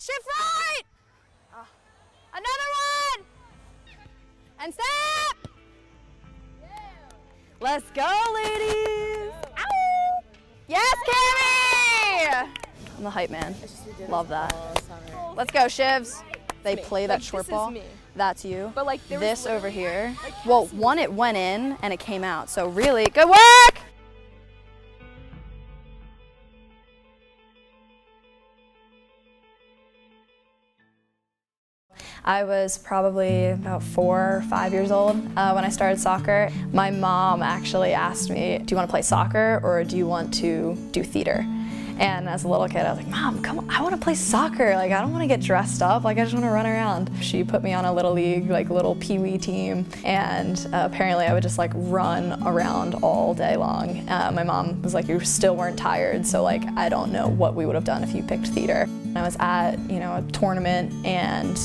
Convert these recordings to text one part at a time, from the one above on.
shift right. Another one. And step. Let's go, ladies. Ow. Yes, Cammy. I'm the hype man. Love that. Let's go, Shivs. They play that short ball. That's you. But like this over here. Well, one, it went in and it came out. So really, good work. I was probably about 4 or 5 years old when I started soccer. My mom actually asked me, do you want to play soccer or do you want to do theater? And as a little kid, I was like, Mom, come on, I want to play soccer. Like, I don't want to get dressed up. Like, I just want to run around. She put me on a little league, like little pee-wee team. And apparently I would just like run around all day long. My mom was like, you still weren't tired. So like, I don't know what we would have done if you picked theater. I was at, a tournament and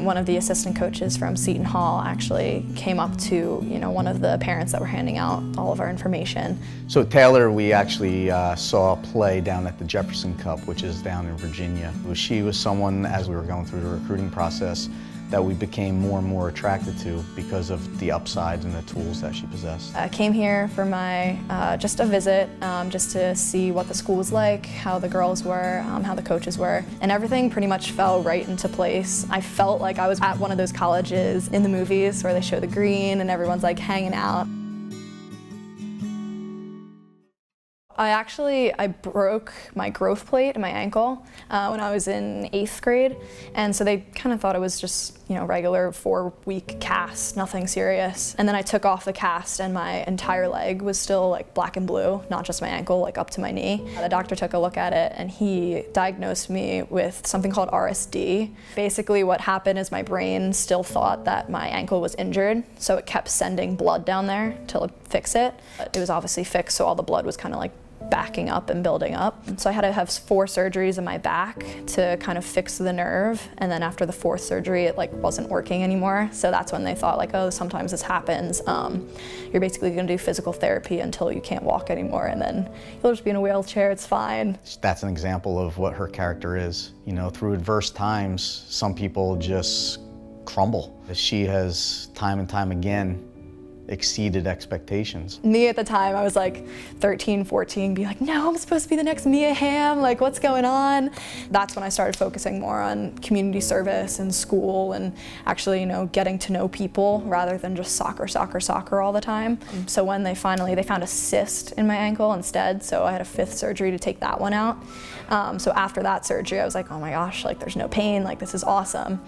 one of the assistant coaches from Seton Hall actually came up to, one of the parents that were handing out all of our information. So Taylor, we actually saw play down at the Jefferson Cup, which is down in Virginia. She was someone, as we were going through the recruiting process, that we became more and more attracted to because of the upsides and the tools that she possessed. I came here for my, just a visit, just to see what the school was like, how the girls were, how the coaches were, and everything pretty much fell right into place. I felt like I was at one of those colleges in the movies where they show the green and everyone's like hanging out. I broke my growth plate in my ankle when I was in 8th grade, and so they kind of thought it was just, regular 4-week cast, nothing serious. And then I took off the cast and my entire leg was still like black and blue, not just my ankle, like up to my knee. The doctor took a look at it and he diagnosed me with something called RSD. Basically what happened is my brain still thought that my ankle was injured, so it kept sending blood down there to fix it. It was obviously fixed, so all the blood was kind of like backing up and building up. So I had to have 4 surgeries in my back to kind of fix the nerve, and then after the 4th surgery it like wasn't working anymore. So that's when they thought like, oh, sometimes this happens. You're basically going to do physical therapy until you can't walk anymore, and then you'll just be in a wheelchair, it's fine. That's an example of what her character is. Through adverse times, some people just crumble. She has time and time again exceeded expectations. Me at the time, I was like 13, 14, be like, no, I'm supposed to be the next Mia Hamm, like what's going on? That's when I started focusing more on community service and school and actually, getting to know people rather than just soccer, soccer, soccer all the time. So when they found a cyst in my ankle instead, so I had a 5th surgery to take that one out. So after that surgery, I was like, oh my gosh, like there's no pain, like this is awesome.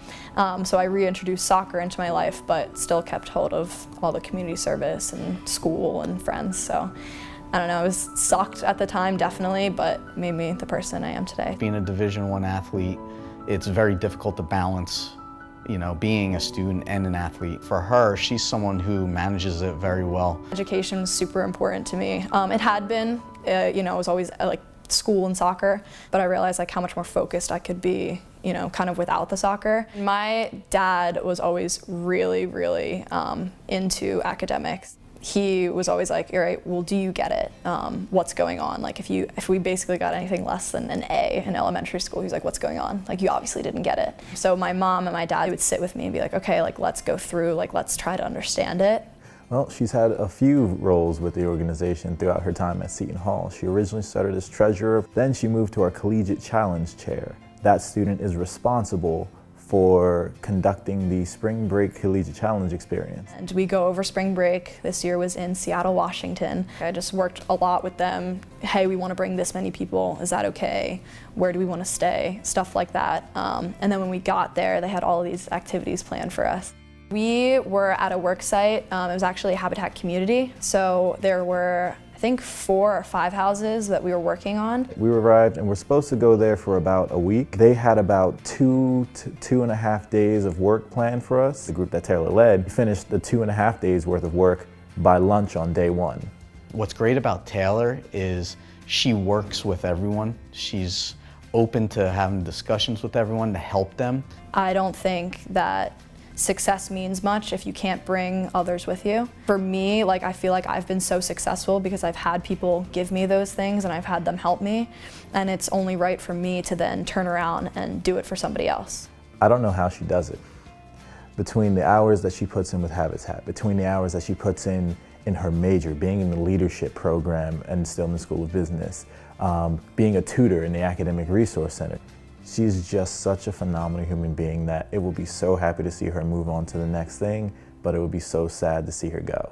So I reintroduced soccer into my life, but still kept hold of all the community service and school and friends. So I don't know, it was sucked at the time, definitely, but made me the person I am today. Being a Division I athlete, it's very difficult to balance, being a student and an athlete. For her, she's someone who manages it very well. Education was super important to me. It had been, it was always like school and soccer, but I realized like how much more focused I could be, kind of without the soccer. My dad was always really, really into academics. He was always like, all right, well, do you get it? What's going on? Like if we basically got anything less than an A in elementary school, he's like, what's going on? Like you obviously didn't get it. So my mom and my dad would sit with me and be like, okay, like let's go through, like let's try to understand it. Well, she's had a few roles with the organization throughout her time at Seton Hall. She originally started as treasurer, then she moved to our collegiate challenge chair. That student is responsible for conducting the spring break collegiate challenge experience. And we go over spring break. This year was in Seattle, Washington. I just worked a lot with them. Hey, we want to bring this many people. Is that okay? Where do we want to stay? Stuff like that. And then when we got there, they had all of these activities planned for us. We were at a work site. It was actually a Habitat community. So there were, I think, 4 or 5 houses that we were working on. We arrived and we're supposed to go there for about a week. They had about 2 to 2.5 days of work planned for us. The group that Taylor led finished the 2.5 days worth of work by lunch on day 1. What's great about Taylor is she works with everyone. She's open to having discussions with everyone to help them. I don't think that success means much if you can't bring others with you. For me, like, I feel like I've been so successful because I've had people give me those things and I've had them help me, and it's only right for me to then turn around and do it for somebody else. I don't know how she does it. Between the hours that she puts in with Habitat, between the hours that she puts in her major, being in the leadership program and still in the School of Business, being a tutor in the Academic Resource Center. She's just such a phenomenal human being that it will be so happy to see her move on to the next thing, but it would be so sad to see her go.